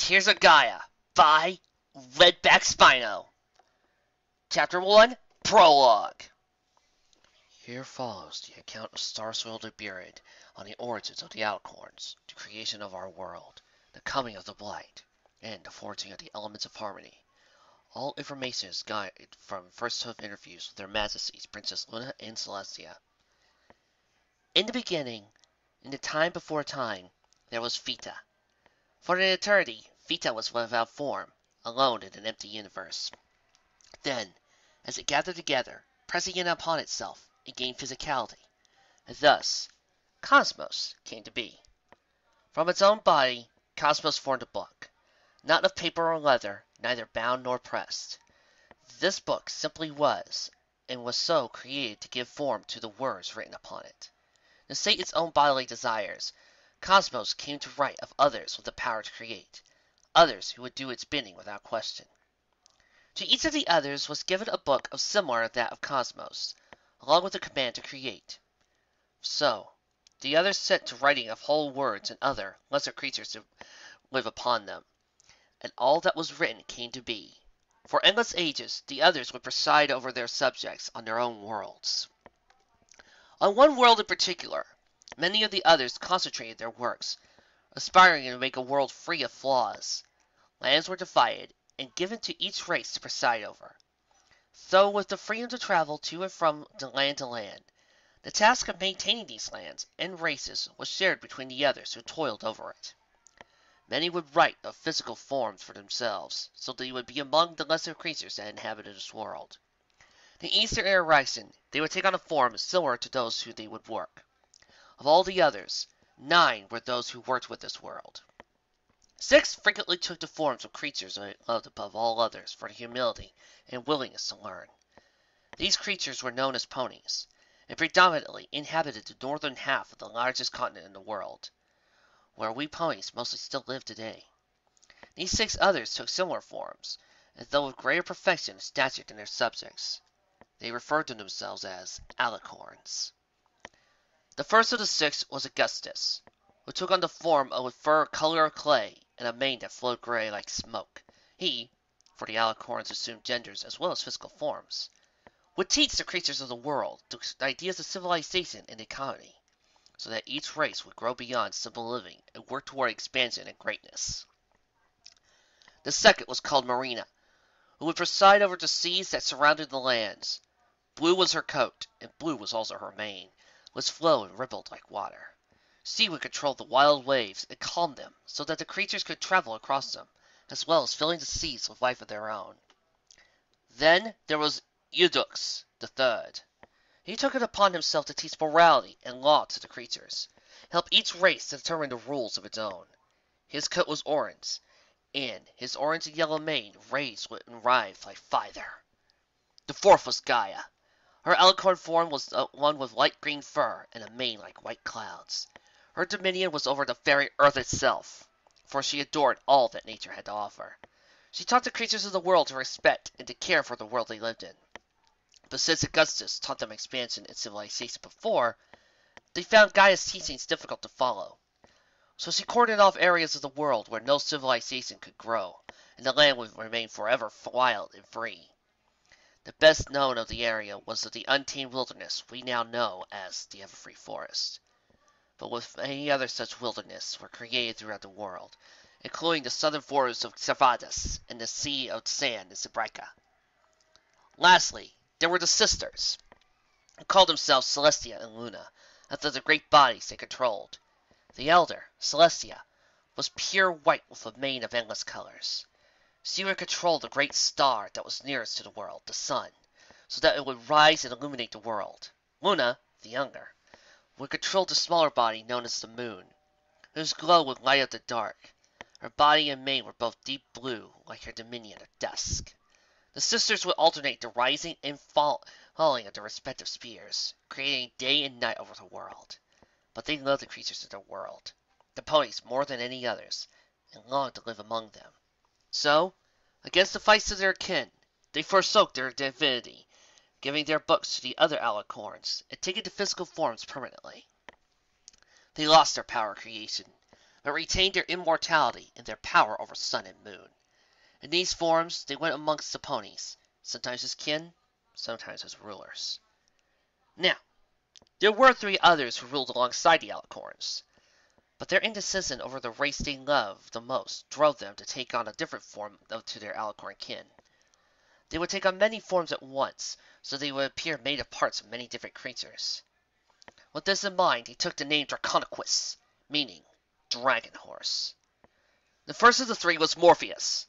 Tears of Gaia by Redback Spino. Chapter 1, Prologue. Here follows the account of Starsoil the Buried on the origins of the Alicorns, the creation of our world, the coming of the Blight, and the forging of the elements of harmony. All information is guided from first-hoof interviews with Their Majesties Princess Luna and Celestia. In the beginning, in the time before time, there was Vita. For an eternity, Vita was without form, alone in an empty universe. Then, as it gathered together, pressing in upon itself, it gained physicality, and thus, Cosmos came to be. From its own body, Cosmos formed a book, not of paper or leather, neither bound nor pressed. This book simply was, and was so created to give form to the words written upon it. To sate its own bodily desires, Cosmos came to write of others with the power to create, others who would do its bidding without question. To each of the others was given a book of similar to that of Cosmos, along with the command to create. So, the others set to writing of whole words and other, lesser creatures to live upon them, and all that was written came to be. For endless ages, the others would preside over their subjects on their own worlds. On one world in particular, many of the others concentrated their works, aspiring to make a world free of flaws. Lands were divided, and given to each race to preside over. So, with the freedom to travel to and from land to land, the task of maintaining these lands and races was shared between the others who toiled over it. Many would write of physical forms for themselves, so they would be among the lesser creatures that inhabited this world. In the Eastern Horizon, they would take on a form similar to those who they would work. Of all the others, 9 were those who worked with this world. 6 frequently took the forms of creatures they loved above all others for their humility and willingness to learn. These creatures were known as ponies, and predominantly inhabited the northern half of the largest continent in the world, where we ponies mostly still live today. These 6 others took similar forms, and though of greater perfection and stature than their subjects. They referred to themselves as alicorns. The first of the 6 was Augustus, who took on the form of a fur color of clay and a mane that flowed gray like smoke. He, for the alicorns assumed genders as well as physical forms, would teach the creatures of the world the ideas of civilization and economy, so that each race would grow beyond simple living and work toward expansion and greatness. The second was called Marina, who would preside over the seas that surrounded the lands. Blue was her coat, and blue was also her mane, which flowed and rippled like water. She would control the wild waves and calm them so that the creatures could travel across them, as well as filling the seas with life of their own. Then there was Eudux, the third. He took it upon himself to teach morality and law to the creatures, help each race to determine the rules of its own. His coat was orange, and his orange and yellow mane raised and writhed like fire. The fourth was Gaia. Her alicorn form was one with light green fur and a mane like white clouds. Her dominion was over the very earth itself, for she adored all that nature had to offer. She taught the creatures of the world to respect and to care for the world they lived in. But since Augustus taught them expansion and civilization before, they found Gaia's teachings difficult to follow. So she cordoned off areas of the world where no civilization could grow, and the land would remain forever wild and free. The best known of the area was the untamed wilderness we now know as the Everfree Forest. But with many other such wildernesses were created throughout the world, including the southern forests of Xervadas and the Sea of Sand in Sibrica. Lastly, there were the sisters, who called themselves Celestia and Luna, after the great bodies they controlled. The elder, Celestia, was pure white with a mane of endless colors. She would control the great star that was nearest to the world, the sun, so that it would rise and illuminate the world. Luna, the younger, would control the smaller body known as the moon, whose glow would light up the dark. Her body and mane were both deep blue, like her dominion at dusk. The sisters would alternate the rising and falling of their respective spheres, creating day and night over the world. But they loved the creatures of their world, the ponies more than any others, and longed to live among them. So, against the fights of their kin, they forsook their divinity, giving their books to the other alicorns, and taking the physical forms permanently. They lost their power of creation, but retained their immortality and their power over sun and moon. In these forms, they went amongst the ponies, sometimes as kin, sometimes as rulers. Now, there were 3 others who ruled alongside the Alicorns, but their indecision over the race they loved the most drove them to take on a different form to their Alicorn kin. They would take on many forms at once, so they would appear made of parts of many different creatures. With this in mind, he took the name Draconequus, meaning Dragon Horse. The first of the 3 was Morpheus.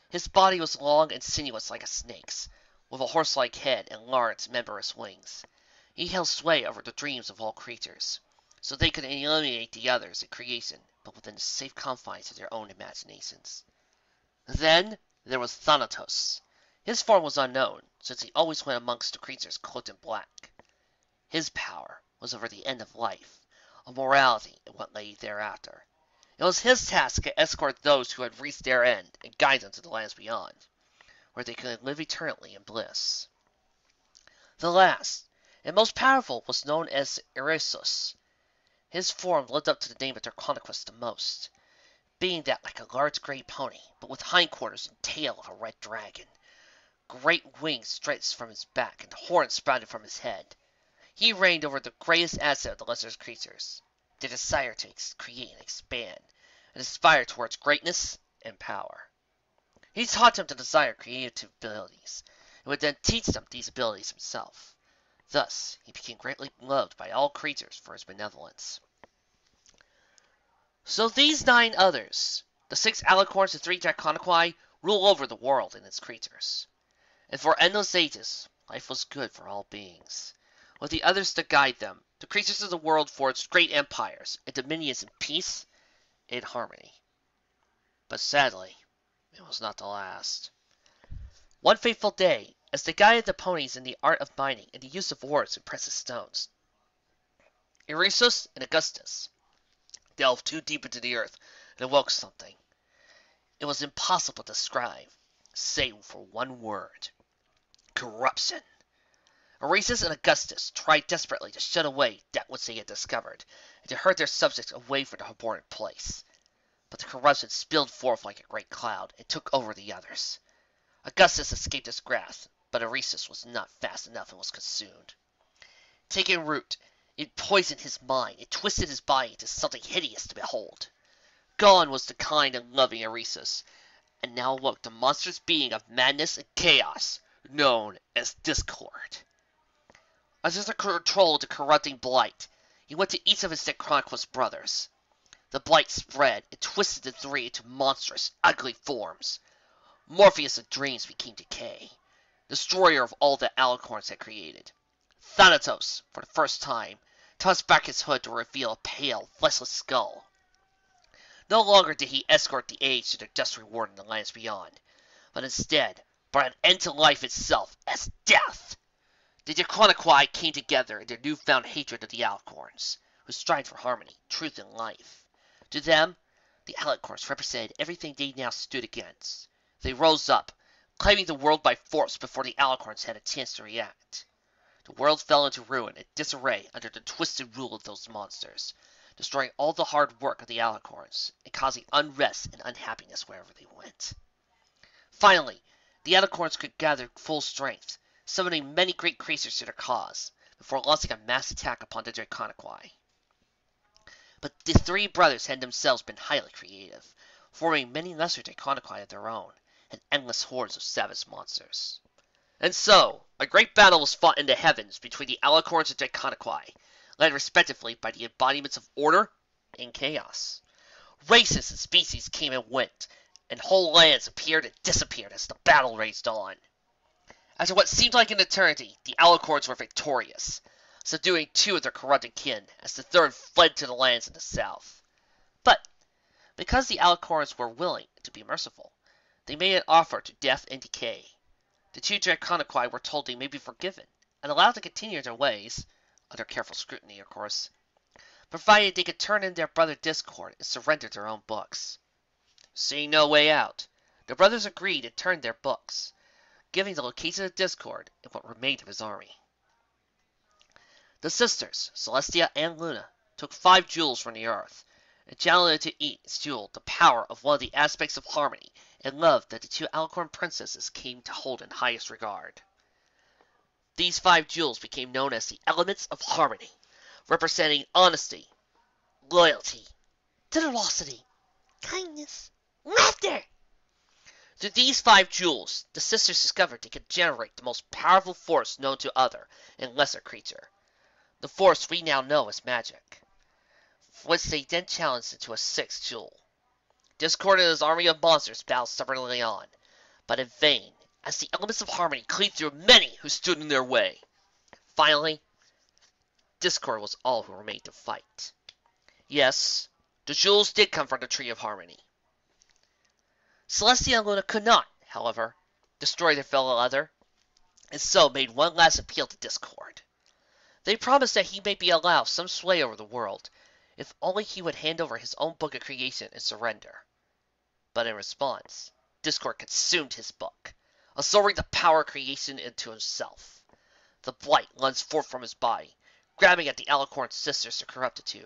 His body was long and sinuous like a snake's, with a horse-like head and large, membranous wings. He held sway over the dreams of all creatures, so they could eliminate the others in creation, but within the safe confines of their own imaginations. Then there was Thanatos. His form was unknown, since he always went amongst the creatures cloaked in black. His power was over the end of life, of morality and what lay thereafter. It was his task to escort those who had reached their end and guide them to the lands beyond, where they could live eternally in bliss. The last, and most powerful, was known as Eresus. His form lived up to the name of Draconequus the most, being that like a large gray pony, but with hindquarters and tail of a red dragon. Great wings stretched from his back, and horns sprouted from his head. He reigned over the greatest asset of the lesser creatures, their desire to create and expand, and aspire towards greatness and power. He taught them to desire creative abilities, and would then teach them these abilities himself. Thus, he became greatly loved by all creatures for his benevolence. So these 9 others, the 6 Alicorns and 3 Draconequi, rule over the world and its creatures. And for endless ages, life was good for all beings. With the others to guide them, the creatures of the world forged great empires and dominions in peace and harmony. But sadly, it was not to last. One fateful day, as they guided the ponies in the art of mining and the use of ores and precious stones, Eresus and Augustus delved too deep into the earth and awoke something. It was impossible to describe, save for one word: corruption. Eresus and Augustus tried desperately to shut away that which they had discovered, and to herd their subjects away from the abhorrent place. But the corruption spilled forth like a great cloud, and took over the others. Augustus escaped its grasp, but Eresus was not fast enough and was consumed. Taking root, it poisoned his mind, it twisted his body into something hideous to behold. Gone was the kind and loving Eresus, and now awoke the monstrous being of madness and chaos, known as Discord. Under the control of the corrupting blight, he went to each of his Draconequus brothers. The blight spread and twisted the 3 into monstrous, ugly forms. Morpheus of dreams became Decay, destroyer of all that Alicorns had created. Thanatos, for the first time, tossed back his hood to reveal a pale, fleshless skull. No longer did he escort the aged to their just reward in the lands beyond, but instead brought an end to life itself as death. The Draconequi came together in their newfound hatred of the Alicorns, who strived for harmony, truth, and life. To them, the Alicorns represented everything they now stood against. They rose up, claiming the world by force before the Alicorns had a chance to react. The world fell into ruin and disarray under the twisted rule of those monsters, destroying all the hard work of the Alicorns, and causing unrest and unhappiness wherever they went. Finally, the Alicorns could gather full strength, summoning many great creatures to their cause, before launching a mass attack upon the Draconequi. But the 3 brothers had themselves been highly creative, forming many lesser Draconequi of their own, and endless hordes of savage monsters. And so, a great battle was fought in the heavens between the Alicorns and Draconequi, led respectively by the embodiments of order and chaos. Races and species came and went, and whole lands appeared and disappeared as the battle raged on. After what seemed like an eternity, the Alicorns were victorious, subduing 2 of their corrupted kin, as the 3rd fled to the lands in the south. But, because the Alicorns were willing to be merciful, they made an offer to death and decay. The 2 Draconequi were told they may be forgiven, and allowed to continue their ways, under careful scrutiny, of course, provided they could turn in their brother Discord and surrender their own books. Seeing no way out, the brothers agreed and turned their books, giving the location of Discord and what remained of his army. The sisters, Celestia and Luna, took 5 jewels from the earth, and challenged to eat and fuel the power of one of the aspects of harmony and love that the two Alicorn princesses came to hold in highest regard. These 5 jewels became known as the elements of harmony, representing honesty, loyalty, generosity, kindness, laughter. Through these 5 jewels, the sisters discovered they could generate the most powerful force known to other and lesser creature, the force we now know as magic, which they then challenged into a 6th jewel. Discord and his army of monsters battled stubbornly on, but in vain, as the elements of harmony cleaved through many who stood in their way. Finally, Discord was all who remained to fight. Yes, the jewels did come from the Tree of Harmony. Celestia and Luna could not, however, destroy their fellow other, and so made one last appeal to Discord. They promised that he may be allowed some sway over the world, if only he would hand over his own book of creation and surrender. But in response, Discord consumed his book, absorbing the power of creation into himself. The blight lunged forth from his body, grabbing at the Alicorn sisters to corrupt the two.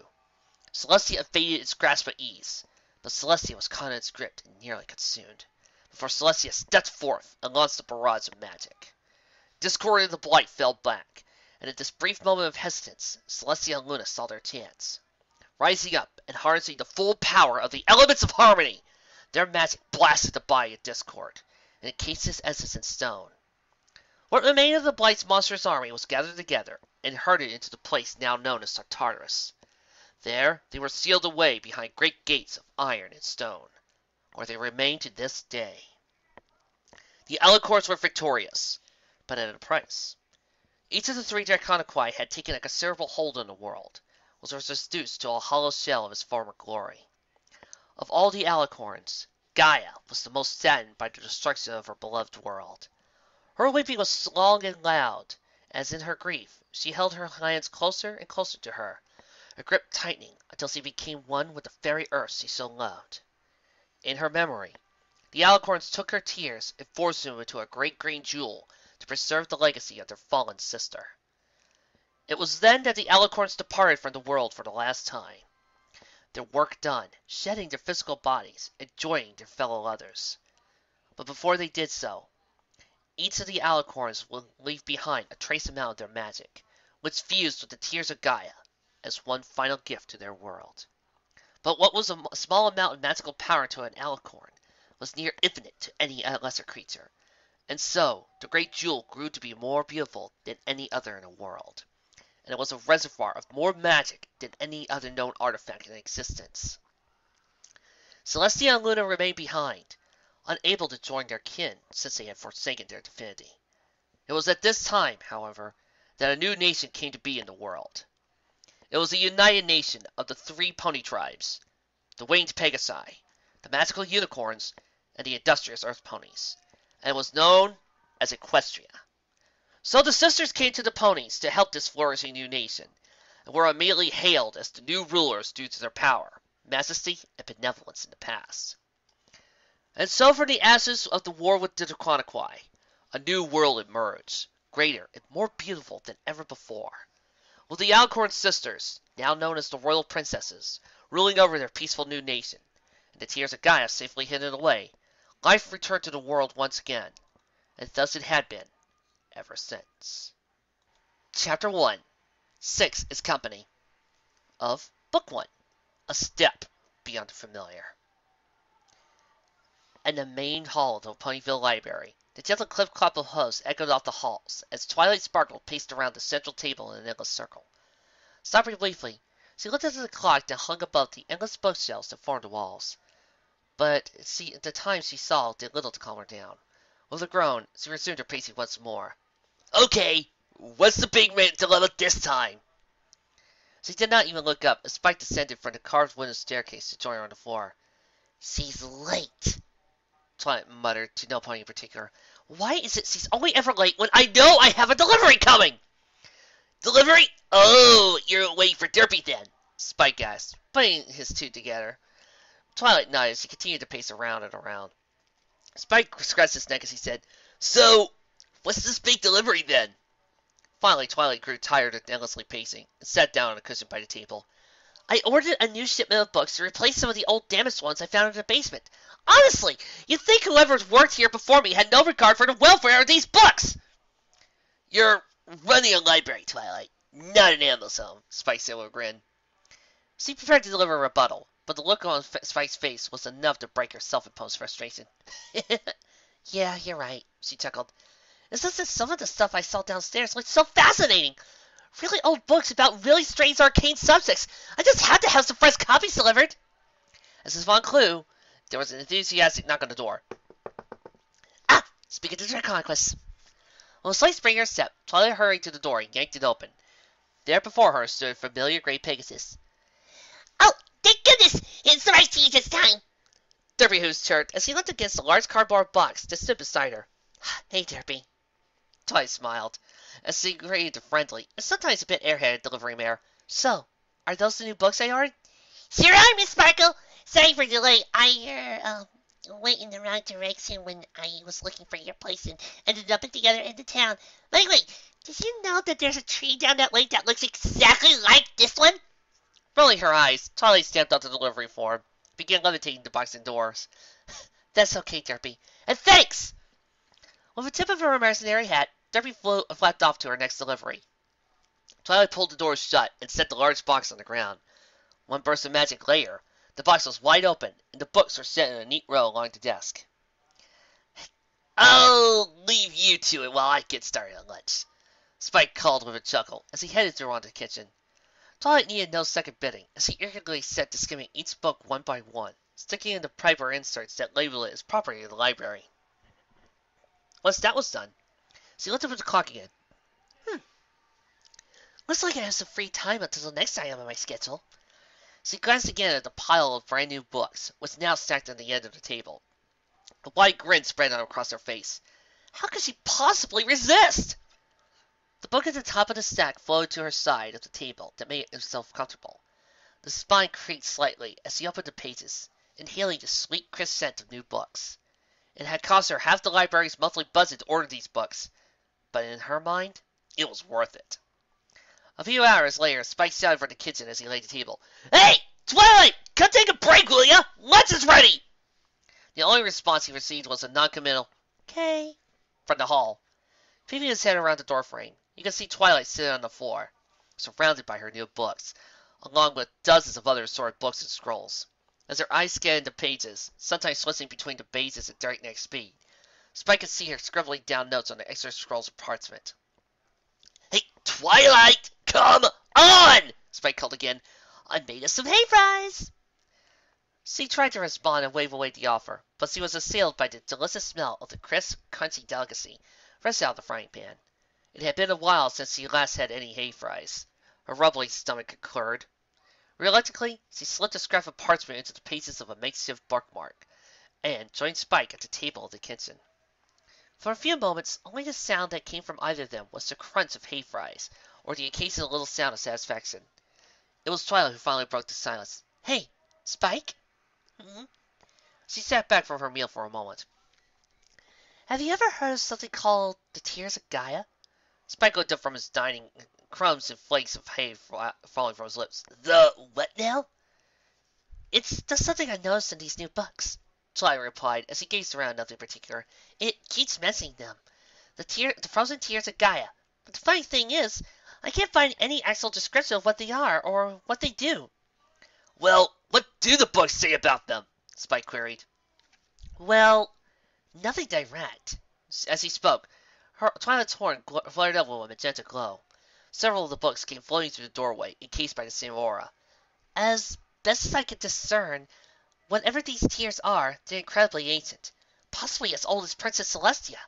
Celestia evaded its grasp with ease, but Celestia was caught in its grip and nearly consumed, before Celestia stepped forth and launched a barrage of magic. Discord and the blight fell back, and at this brief moment of hesitance, Celestia and Luna saw their chance. Rising up and harnessing the full power of the elements of harmony, their magic blasted the body of Discord, and encased his essence in stone. What remained of the Blight's monstrous army was gathered together and herded into the place now known as Tartarus. There they were sealed away behind great gates of iron and stone, where they remain to this day. The Alicorns were victorious, but at a price. Each of the 3 Draconiqui had taken a considerable hold on the world, which was reduced to a hollow shell of its former glory. Of all the Alicorns, Gaia was the most saddened by the destruction of her beloved world. Her weeping was long and loud, as in her grief she held her hands closer and closer to her, her grip tightening until she became one with the very earth she so loved. In her memory, the Alicorns took her tears and forced them into a great green jewel to preserve the legacy of their fallen sister. It was then that the Alicorns departed from the world for the last time, their work done, shedding their physical bodies and joining their fellow others. But before they did so, each of the Alicorns will leave behind a trace amount of their magic, which fused with the Tears of Gaia as one final gift to their world. But what was a small amount of magical power to an Alicorn was near infinite to any lesser creature, and so the great jewel grew to be more beautiful than any other in the world, and it was a reservoir of more magic than any other known artifact in existence. Celestia and Luna remained behind, unable to join their kin since they had forsaken their divinity. It was at this time, however, that a new nation came to be in the world. It was a united nation of the 3 pony tribes, the winged Pegasi, the magical unicorns, and the industrious earth ponies, and it was known as Equestria. So the sisters came to the ponies to help this flourishing new nation, and were immediately hailed as the new rulers due to their power, majesty, and benevolence in the past. And so from the ashes of the war with the Draconiqui, a new world emerged, greater and more beautiful than ever before. With the Alicorn sisters, now known as the royal princesses, ruling over their peaceful new nation, and the Tears of Gaia safely hidden away, life returned to the world once again, and thus it had been, ever since. Chapter 1. 6 is company of Book 1, A Step Beyond the Familiar. In the main hall of the Ponyville Library, the gentle clip-clop of hooves echoed off the halls as Twilight Sparkle paced around the central table in an endless circle. Stopping briefly, she looked at the clock that hung above the endless bookshelves that formed the walls. But at the time she saw did little to calm her down. With a groan, she resumed her pacing once more. Okay, what's the big man dilemma this time? She did not even look up as Spike descended from the carved wooden staircase to join her on the floor. She's late, Twilight muttered to no pony in particular. Why is it she's only ever late when I know I have a delivery coming? Delivery? Oh, you're waiting for Derpy then, Spike asked, putting his two together. Twilight nodded as he continued to pace around and around. Spike scratched his neck as he said, So, what's this big delivery then? Finally, Twilight grew tired of endlessly pacing and sat down on a cushion by the table. I ordered a new shipment of books to replace some of the old damaged ones I found in the basement. Honestly, you'd think whoever's worked here before me had no regard for the welfare of these books! You're running a library, Twilight, not an animal's home, Spike said with a grin. She prepared to deliver a rebuttal, but the look on Spike's face was enough to break her self-imposed frustration. Yeah, you're right, she chuckled. It's just that some of the stuff I saw downstairs looked so fascinating. Really old books about really strange arcane subjects. I just had to have some fresh copies delivered. As if on clue, there was an enthusiastic knock on the door. Ah! Speak of the conquest. With a slight spring in her step, Twilight hurried to the door and yanked it open. There before her stood a familiar gray Pegasus. Oh, thank goodness! It's the right tea this time! Derpy Hooves chirped as he looked against a large cardboard box that stood beside her. Hey, Derpy. Twilight smiled as he greeted the friendly and sometimes a bit airheaded delivery mare. So, are those the new books I ordered? Sure are, Miss Sparkle. Sorry for the delay. I went in the wrong direction when I was looking for your place and ended up at the other end of town. Wait, did you know that there's a tree down that lake that looks exactly like this one? Rolling her eyes, Twilight stamped out the delivery form, began levitating the box indoors. That's okay, Derpy. And thanks! With a tip of her mercenary hat, Derpy flapped off to her next delivery. Twilight pulled the door shut and set the large box on the ground. One burst of magic later, the box was wide open, and the books were set in a neat row along the desk. I'll leave you to it while I get started on lunch, Spike called with a chuckle as he headed through onto the kitchen. Twilight needed no second bidding, as he eagerly set to skimming each book one by one, sticking in the proper inserts that label it as property of the library. Once that was done, she looked up at the clock again. Looks like I have some free time until the next item on my schedule. She glanced again at the pile of brand new books, which now stacked on the end of the table. A wide grin spread out across her face. How could she possibly resist? The book at the top of the stack floated to her side of the table that made herself comfortable. The spine creaked slightly as she opened the pages, inhaling the sweet, crisp scent of new books. It had cost her half the library's monthly budget to order these books, but in her mind, it was worth it. A few hours later, Spike shouted from the kitchen as he laid the table. Hey, Twilight! Come take a break, will ya? Lunch is ready! The only response he received was a non-committal, "Okay," from the hall. Peeping his head around the doorframe, you could see Twilight sitting on the floor, surrounded by her new books, along with dozens of other assorted books and scrolls. As her eyes scanned the pages, sometimes switching between the pages at breakneck speed, Spike could see her scribbling down notes on the extra scrolls of parchment. Hey, Twilight! Come on! Spike called again. I made us some hay fries! She tried to respond and wave away the offer, but she was assailed by the delicious smell of the crisp, crunchy delicacy fresh out of the frying pan. It had been a while since she last had any hay fries. Her rumbling stomach occurred. Reluctantly, she slipped a scrap of parchment into the pages of a makeshift bookmark, and joined Spike at the table of the kitchen. For a few moments, only the sound that came from either of them was the crunch of hay fries, or the occasional little sound of satisfaction. It was Twilight who finally broke the silence. Hey, Spike? Hmm? She sat back from her meal for a moment. Have you ever heard of something called the Tears of Gaia? Spike looked up from his dining, crumbs and flakes of hay falling from his lips. The what now? It's just something I noticed in these new books, Twilight replied as he gazed around nothing particular. It keeps mentioning them. The frozen tears of Gaia. But the funny thing is, I can't find any actual description of what they are or what they do. Well, what do the books say about them? Spike queried. Well, nothing direct. As he spoke, Twilight's horn flared up with a magenta glow. Several of the books came floating through the doorway, encased by the same aura. As best as I can discern, whatever these tears are, they're incredibly ancient, possibly as old as Princess Celestia.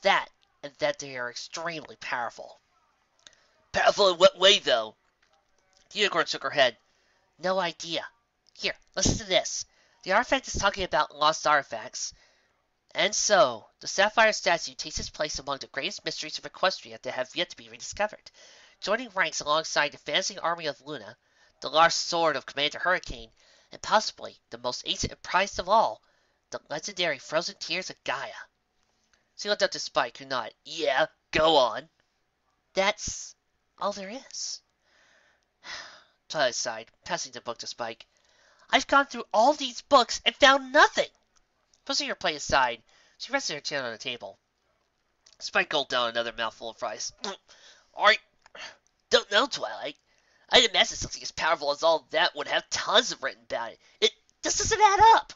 That, and that they are extremely powerful. Powerful in what way, though? The unicorn shook her head. No idea. Here, listen to this. The artifact is talking about lost artifacts. And so, the sapphire statue takes its place among the greatest mysteries of Equestria that have yet to be rediscovered, joining ranks alongside the fantasy army of Luna, the lost sword of Commander Hurricane, and possibly the most ancient and prized of all, the legendary frozen tears of Gaia. She looked up to Spike, who nodded. Yeah, go on. That's all there is. Twilight sighed, passing the book to Spike. I've gone through all these books and found nothing. Pushing her plate aside, she rested her chin on the table. Spike gulped down another mouthful of fries. I don't know, Twilight. I'd imagine something as powerful as all that would have tons of written about it. It just doesn't add up.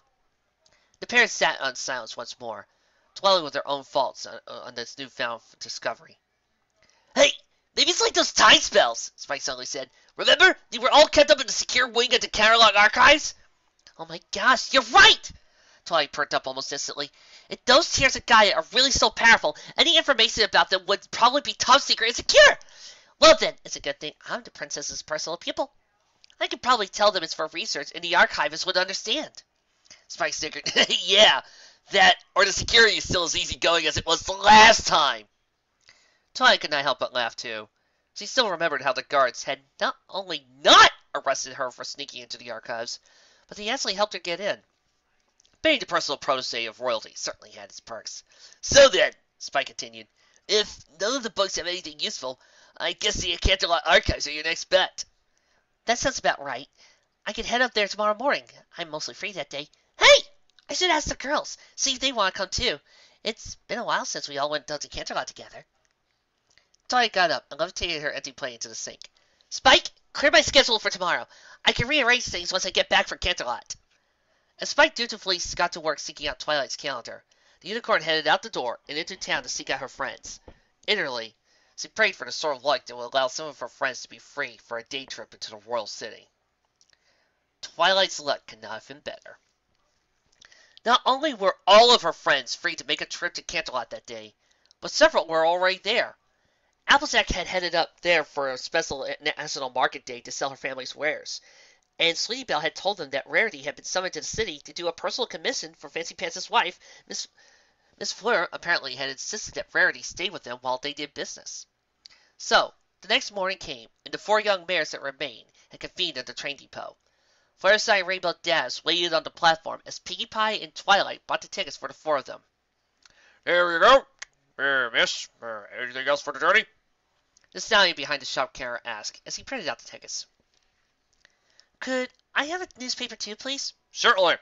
The pair sat in silence once more, dwelling with their own faults on this newfound discovery. Hey, maybe it's like those time spells, Spike suddenly said. Remember? They were all kept up in the secure wing of the catalog archives? Oh my gosh, you're right! Twilight perked up almost instantly. If those Tears of Gaia are really so powerful, any information about them would probably be top secret and secure. Well then, it's a good thing I'm the princess's personal pupil. I could probably tell them it's for research and the archivist would understand. Spike snickered. Yeah, that, or the security is still as easygoing as it was the last time. Twilight could not help but laugh too. She still remembered how the guards had not only not arrested her for sneaking into the archives, but they actually helped her get in. Being the personal protege of royalty certainly had its perks. So then, Spike continued, if none of the books have anything useful, I guess the Canterlot archives are your next bet. That sounds about right. I can head up there tomorrow morning. I'm mostly free that day. Hey! I should ask the girls, see if they want to come too. It's been a while since we all went down to Canterlot together. Twilight got up and levitated her empty plate into the sink. Spike, clear my schedule for tomorrow. I can rearrange things once I get back from Canterlot. As Spike dutifully got to work seeking out Twilight's calendar, the unicorn headed out the door and into town to seek out her friends. Inwardly, she prayed for the sort of luck that would allow some of her friends to be free for a day trip into the royal city. Twilight's luck could not have been better. Not only were all of her friends free to make a trip to Canterlot that day, but several were already there. Applejack had headed up there for a special National Market Day to sell her family's wares, and Sleepy Belle had told them that Rarity had been summoned to the city to do a personal commission for Fancy Pants' wife. Miss Fleur apparently had insisted that Rarity stay with them while they did business. So, the next morning came, and the 4 young mares that remained had convened at the train depot. Fireside and Rainbow Dash waited on the platform as Pinkie Pie and Twilight bought the tickets for the 4 of them. Here you go. Miss, anything else for the journey? The stallion behind the shop counter asked as he printed out the tickets. Could I have a newspaper too, please? Certainly.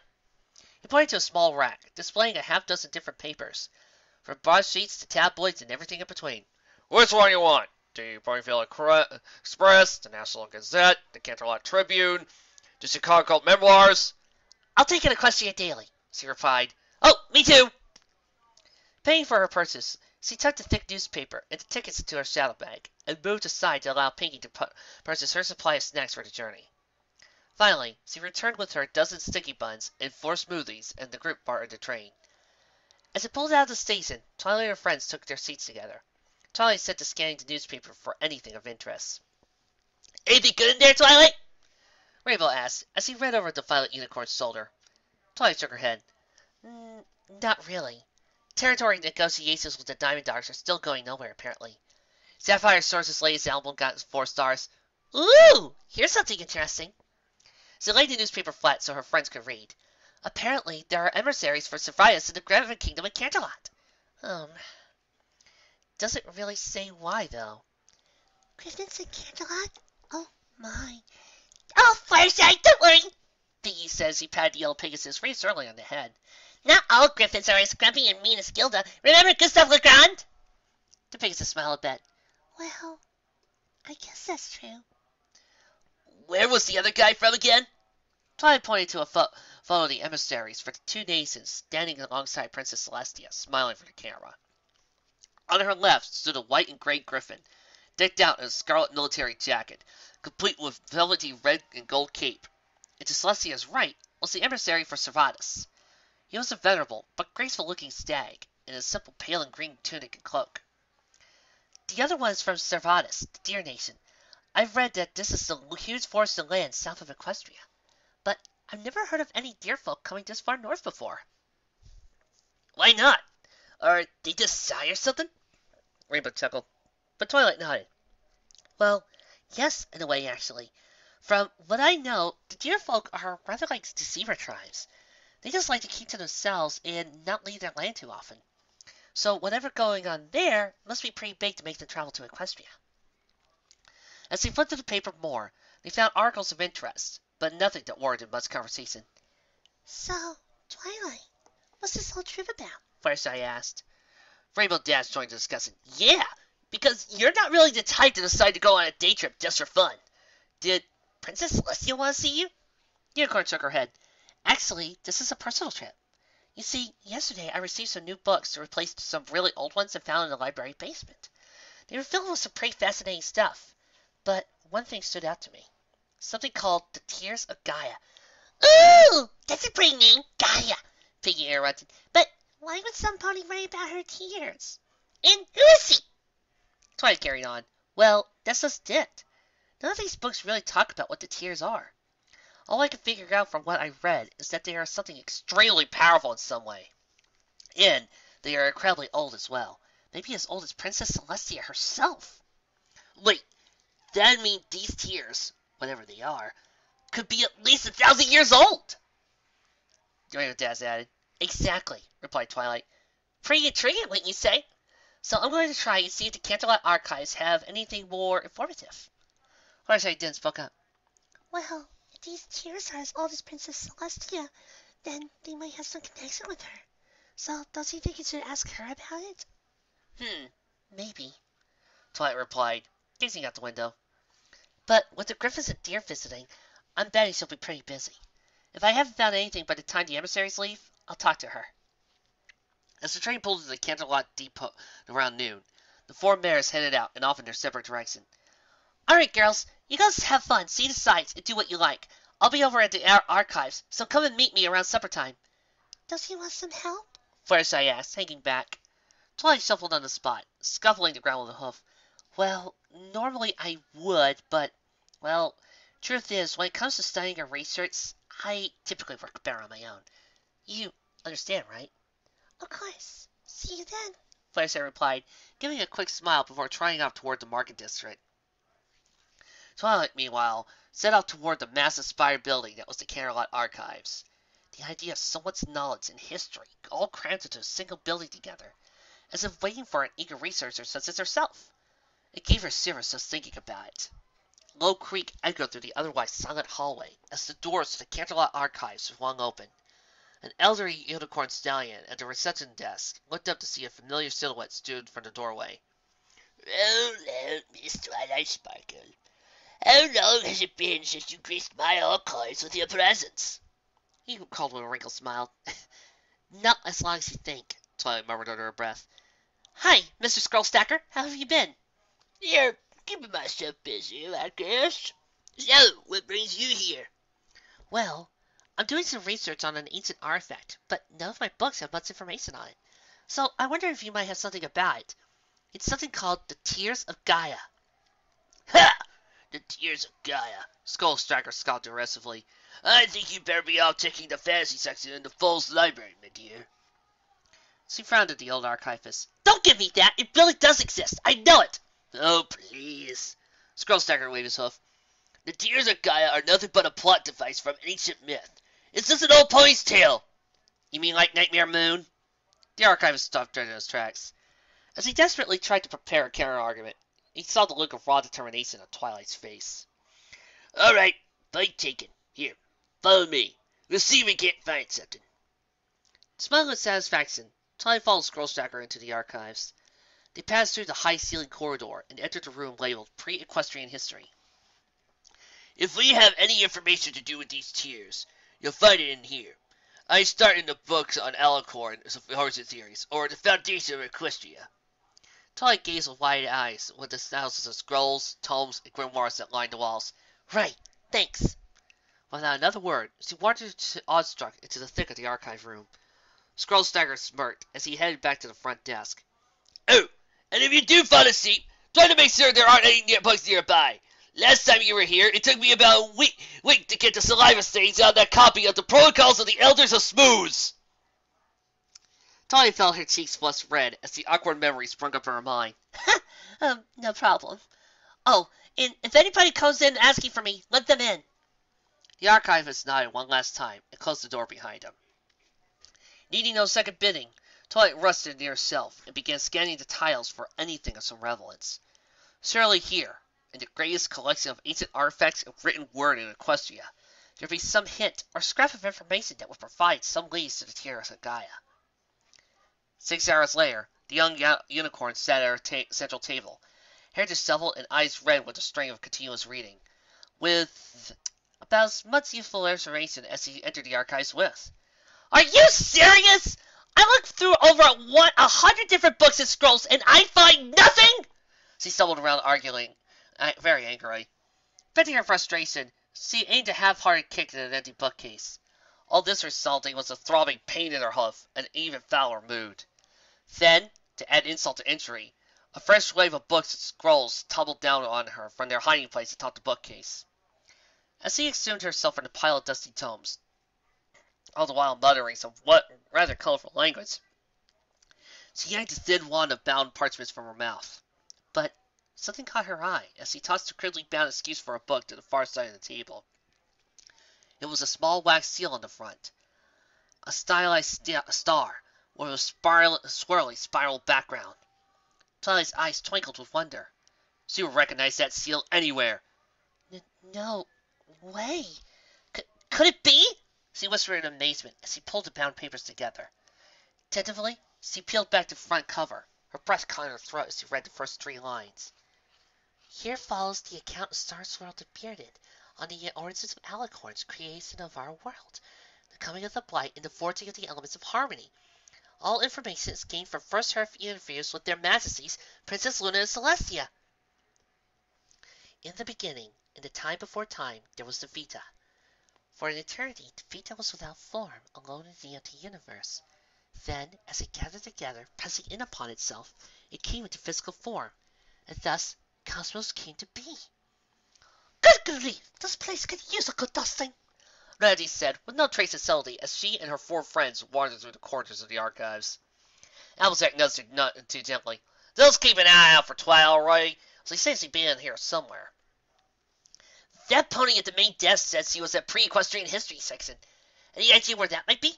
He pointed to a small rack, displaying a half-dozen different papers, from broadsheets to tabloids and everything in between. Which one you want? The Ponyville Express, the National Gazette, the Canterlot Tribune, the Chicago Memoirs? I'll take an Equestria Daily, she replied. Oh, me too. Paying for her purchase, she tucked the thick newspaper and the tickets into her saddle bag, and moved aside to allow Pinkie to purchase her supply of snacks for the journey. Finally, she returned with her dozen sticky buns and 4 smoothies, and the group boarded the train. As it pulled out of the station, Twilight and her friends took their seats together. Twilight set to scanning the newspaper for anything of interest. Anything good in there, Twilight? Rainbow asked, as he read over the Violet Unicorn's shoulder. Twilight shook her head. Not really. Territory negotiations with the Diamond Dogs are still going nowhere, apparently. Sapphire Source's latest album got 4 stars. Ooh! Here's something interesting. She laid the newspaper flat so her friends could read. Apparently, there are emissaries for Sylvius in the Griffin Kingdom in Canterlot. Doesn't really say why, though. Griffins in Canterlot? Oh, my. Oh, Fireside, don't worry, Piggy says he patted the yellow Pegasus reassuringly on the head. Not all Griffins are as grumpy and mean as Gilda. Remember Gustave Legrand? The Pegasus smiled a bit. Well, I guess that's true. Where was the other guy from again? Twilight pointed to a photo of the emissaries for the 2 nations standing alongside Princess Celestia, smiling for the camera. On her left stood a white and gray griffin, decked out in a scarlet military jacket, complete with velvety red and gold cape. And to Celestia's right was the emissary for Servatus. He was a venerable but graceful-looking stag, in a simple pale and green tunic and cloak. The other one is from Servatus, the Deer Nation. I've read that this is the huge forested land south of Equestria, but I've never heard of any deer folk coming this far north before. Why not? Are they just shy or something? Rainbow chuckled, but Twilight nodded. Well, yes, in a way, actually. From what I know, the deer folk are rather like deceiver tribes. They just like to keep to themselves and not leave their land too often. So whatever going on there must be pretty big to make them travel to Equestria. As he flipped through the paper more, They found articles of interest, but nothing that warranted much conversation. So, Twilight, what's this whole trip about? Fireside asked. Rainbow Dash joined the discussion. Yeah, because you're not really the type to decide to go on a day trip just for fun. Did Princess Celestia want to see you? Unicorn shook her head. Actually, this is a personal trip. You see, yesterday I received some new books to replace some really old ones I found in the library basement. They were filled with some pretty fascinating stuff. But one thing stood out to me. Something called the Tears of Gaia. Ooh, that's a pretty name, Gaia, Piggy interrupted. But why would some pony write about her tears? And who is she? Twilight carried on. Well, that's just it. None of these books really talk about what the tears are. All I can figure out from what I read is that they are something extremely powerful in some way. And they are incredibly old as well. Maybe as old as Princess Celestia herself. Wait, that means these tears, whatever they are, could be at least 1,000 years old! Rainbow Dash added. Exactly, replied Twilight. Pretty intriguing, wouldn't you say? So I'm going to try and see if the Canterlot archives have anything more informative. Fireside didn't spoke up. Well, if these tears are as old as Princess Celestia, then they might have some connection with her. So, don't you think you should ask her about it? Maybe, Twilight replied, gazing out the window. But with the Griffins and Deer visiting, I'm betting she'll be pretty busy. If I haven't found anything by the time the emissaries leave, I'll talk to her. As the train pulled into the Canterlot depot around noon, the four mares headed out and off in their separate directions. Alright, girls, you guys have fun, see the sights, and do what you like. I'll be over at the archives, so come and meet me around supper time. Does he want some help? Fireside asked, hanging back. Twilight shuffled on the spot, scuffling the ground with a hoof. Well, normally I would, but, well, truth is, when it comes to studying or research, I typically work better on my own. You understand, right? Of course. See you then, Fireside replied, giving a quick smile before trotting off toward the market district. Twilight, meanwhile, set off toward the massive spire building that was the Canterlot Archives. The idea of so much knowledge and history all crammed into a single building together, as if waiting for an eager researcher such as herself. It gave her shivers just thinking about it. Low creak echoed through the otherwise silent hallway as the doors to the Canterlot Archives swung open. An elderly unicorn stallion at the reception desk looked up to see a familiar silhouette stood from the doorway. Hello, Miss Twilight Sparkle. How long has it been since you graced my archives with your presence? He called with a wrinkled smile. Not as long as you think, Twilight murmured under her breath. Hi, Mr. Scrollstacker. How have you been? You're keeping myself busy, I guess. So, what brings you here? Well, I'm doing some research on an ancient artifact, but none of my books have much information on it. So I wonder if you might have something about it. It's something called the Tears of Gaia. Ha! The Tears of Gaia. Scrollstacker scoffed derisively. I think you better be out checking the fantasy section in the Falls Library, my dear. She frowned at the old archivist. Don't give me that! It really does exist! I know it! Oh, please. Scrollstacker waved his hoof. The Tears of Gaia are nothing but a plot device from ancient myth. It's just an old pony's tale. You mean like Nightmare Moon? The archivist stopped dead in his tracks. As he desperately tried to prepare a counter-argument, he saw the look of raw determination on Twilight's face. All right, point taken. Here, follow me. We'll see if we can't find something. Smiling with satisfaction, Twilight followed Scrollstacker into the archives. They passed through the high-ceilinged corridor and entered a room labeled Pre-Equestrian History. If we have any information to do with these tears, you'll find it in here. I start in the books on Alicorn, horse theories, or the foundation of Equestria. Twilight gazed with wide eyes with the thousands of scrolls, tomes, and grimoires that lined the walls. Right, thanks. Without another word, she wandered awestruck into the thick of the archive room. Scrollstacker smirked as he headed back to the front desk. Oh, and if you do find a seat, try to make sure there aren't any books nearby. Last time you were here, it took me about a week to get the saliva stains out of that copy of the Protocols of the Elders of Smooths. Twilight felt her cheeks flush red as the awkward memory sprung up in her mind. No problem. Oh, and if anybody comes in asking for me, let them in. The archivist nodded one last time and closed the door behind him. Needing no second bidding, Twilight rushed to the near shelf and began scanning the tiles for anything of some relevance. Surely here, in the greatest collection of ancient artifacts and written word in Equestria. There would be some hint or scrap of information that would provide some leads to the Tears of Gaia. 6 hours later, the young unicorn sat at her central table, hair disheveled and eyes red with a strain of continuous reading, with about as much useful information as he entered the archives with. Are you serious? I looked through over 100 different books and scrolls, and I find nothing? She stumbled around, arguing, very angrily. Venting her frustration, she aimed a half-hearted kick at an empty bookcase. All this resulting was a throbbing pain in her hoof, and an even fouler mood. Then, to add insult to injury, a fresh wave of books and scrolls tumbled down on her from their hiding place atop the bookcase. As she exhumed herself from the pile of dusty tomes, all the while muttering some rather colorful language, she yanked a thin wand of bound parchments from her mouth. But something caught her eye as she tossed a crudely bound excuse for a book to the far side of the table. It was a small wax seal on the front, a stylized star with a swirly spiral background. Twilight's eyes twinkled with wonder. She would recognize that seal anywhere. No way. Could it be? She whispered in amazement as she pulled the bound papers together. Tentatively, she peeled back the front cover, her breath caught in her throat as she read the first 3 lines. Here follows the account of Starswirl the Bearded on the origins of Alicorn's creation of our world, the coming of the Blight, and the forging of the elements of harmony. All information is gained from first-heard interviews with their Majesties, Princess Luna and Celestia. In the beginning, in the time before time, there was the Vita. For an eternity, the Vita was without form, alone in the empty universe. Then, as it gathered together, pressing in upon itself, it came into physical form, and thus Cosmos came to be. Good grief, this place could use a good dusting, Randy said, with no trace of subtlety, as she and her 4 friends wandered through the corners of the archives. Applejack nudged her not too gently. Just keep an eye out for Twilight, right? She says he'd be in here somewhere. That pony at the main desk said she was at pre-equestrian history section. Any idea where that might be?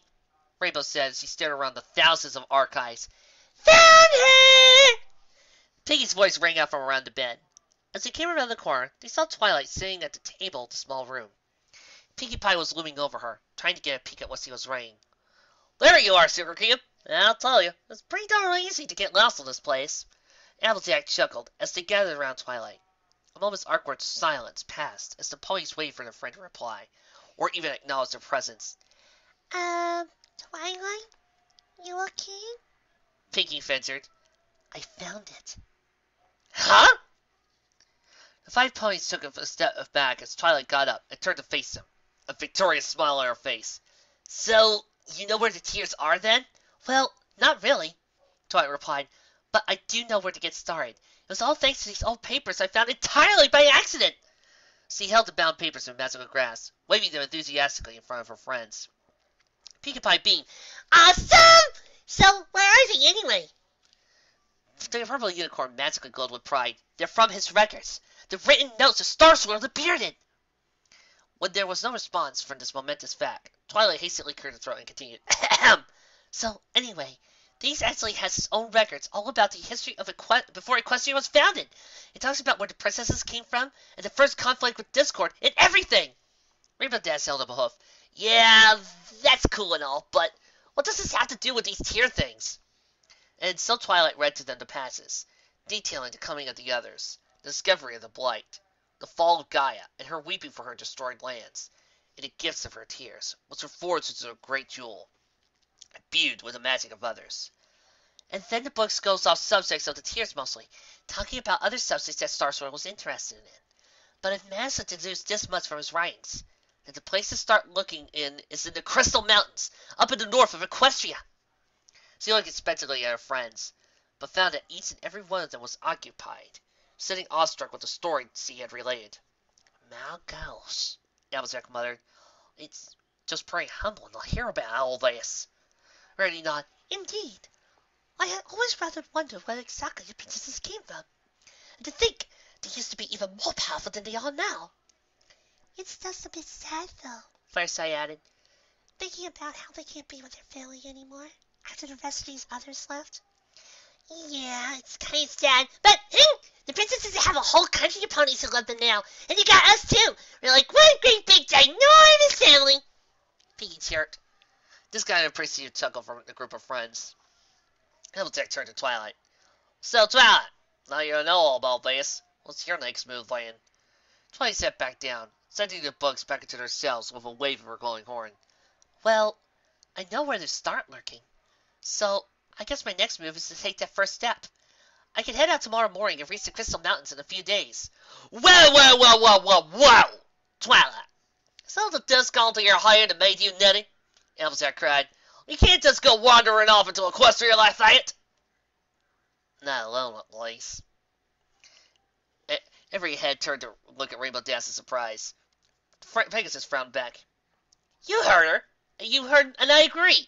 Rainbow said as she stared around the thousands of archives. Found her! Piggy's voice rang out from around the bed. As they came around the corner, they saw Twilight sitting at the table of the small room. Pinkie Pie was looming over her, trying to get a peek at what she was writing. There you are, Sugar Cube. I'll tell you, it's pretty darn easy to get lost in this place. Applejack chuckled as they gathered around Twilight. A moment's awkward silence passed as the ponies waited for their friend to reply, or even acknowledge their presence. Twilight? You okay? Pinkie ventured. I found it. Huh? The 5 ponies took a step back as Twilight got up and turned to face him, a victorious smile on her face. So, you know where the tears are, then? Well, not really, Twilight replied, but I do know where to get started. It was all thanks to these old papers I found entirely by accident. She held the bound papers in magical grasp, waving them enthusiastically in front of her friends. Pinkie Pie beamed. Awesome! So, where are they anyway? The purple unicorn magically glowed with pride. They're from his records. The written notes of Starswirl the Bearded. When there was no response from this momentous fact, Twilight hastily cleared her throat and continued. So, anyway, these actually has its own records all about the history of before Equestria was founded. It talks about where the princesses came from, and the first conflict with Discord, and everything! Rainbow Dash held up a hoof. Yeah, that's cool and all, but what does this have to do with these tear things? And so Twilight read to them the passages, detailing the coming of the others, the discovery of the Blight, the fall of Gaia, and her weeping for her destroyed lands, and the gifts of her tears, which were forged into a great jewel, imbued with the magic of others. And then the book goes off subjects of the tears mostly, talking about other subjects that Starswirl was interested in. But if managed to deduce this much from his writings, then the place to start looking in is in the Crystal Mountains, up in the north of Equestria. She looked expectantly at her friends, but found that each and every one of them was occupied, sitting awestruck with the story she had related. My gosh, Applejack muttered. It's just pretty humbling to hear about all this. Randy nodded. Indeed. I had always rather wondered where exactly the princesses came from. And to think they used to be even more powerful than they are now. It's just a bit sad, though, Fireside added. thinking about how they can't be with their family anymore after the rest of these others left. Yeah, it's kind of sad. But the princess doesn't have a whole country of ponies who love them now. And you got us too. We're like one great big ginormous family. Piggy cheered. This got an appreciative chuckle from the group of friends. Applejack turned to Twilight. So, Twilight, now you know all about this. What's your next move, then? Twilight sat back down, sending the bugs back into their cells with a wave of her glowing horn. Well, I know where to start lurking. So, I guess my next move is to take that first step. I can head out tomorrow morning and reach the Crystal Mountains in a few days. Well! Twilight, is all the dust gone to your head and made you nutty? Applejack cried. You can't just go wandering off into Equestria like that. Not alone, at least. Every head turned to look at Rainbow Dash in surprise. Pegasus frowned back. You heard her. And I agree.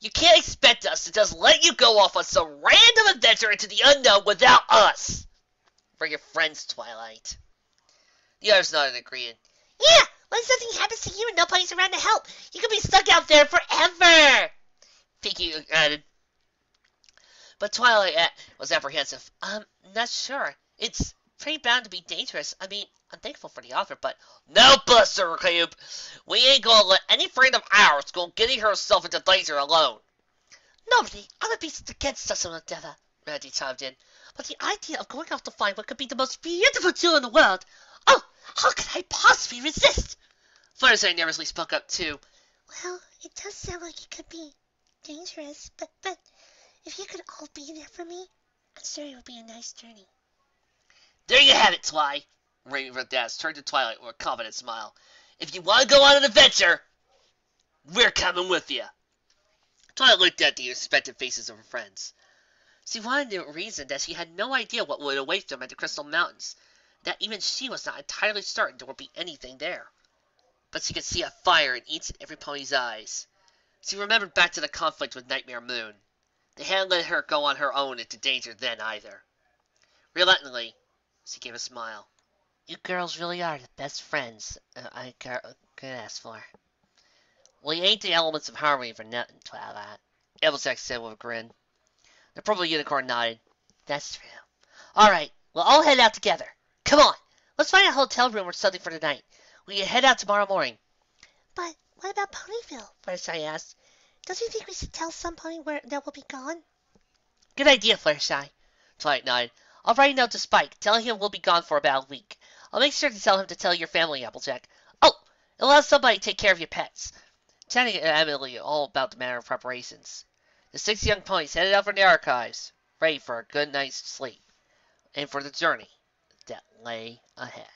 You can't expect us to just let you go off on some random adventure into the unknown without us. Bring your friends, Twilight. The others nodded in agreement. Yeah, what if something happens to you and nobody's around to help? You could be stuck out there forever. Pinky added. But Twilight was apprehensive. Not sure. It's pretty bound to be dangerous. I mean, I'm thankful for the offer, but... No, Buster Cube! We ain't gonna let any friend of ours go getting herself into danger alone. Nobody ever be against us altogether, Randy chimed in. But the idea of going off to find what could be the most beautiful jewel in the world... Oh, how could I possibly resist? Fluttershy nervously spoke up, too. Well, it does sound like it could be dangerous, but if you could all be there for me, I'm sure it would be a nice journey. There you have it, Twi. Rainbow Dash turned to Twilight with a confident smile. If you want to go on an adventure, we're coming with you. Twilight looked at the expectant faces of her friends. She wanted to reason that she had no idea what would await them at the Crystal Mountains, that even she was not entirely certain there would be anything there. But she could see a fire in each and every pony's eyes. She remembered back to the conflict with Nightmare Moon. They hadn't let her go on her own into danger then either. Reluctantly, she gave a smile. You girls really are the best friends I could ask for. Well, you ain't the elements of harmony for nothing, Twilight, Applejack said with a grin. The purple unicorn nodded. That's true. Alright, we'll all head out together. Come on, let's find a hotel room or something for tonight. We can head out tomorrow morning. But what about Ponyville? Fluttershy asked. Don't you think we should tell some pony where that will be gone? Good idea, Fluttershy. Twilight nodded. I'll write a note to Spike, telling him we'll be gone for about a week. I'll make sure to tell him to tell your family, Applejack. Oh, and let somebody take care of your pets. Chatting to Emily all about the matter of preparations. The 6 young ponies headed out from the archives, ready for a good night's sleep, and for the journey that lay ahead.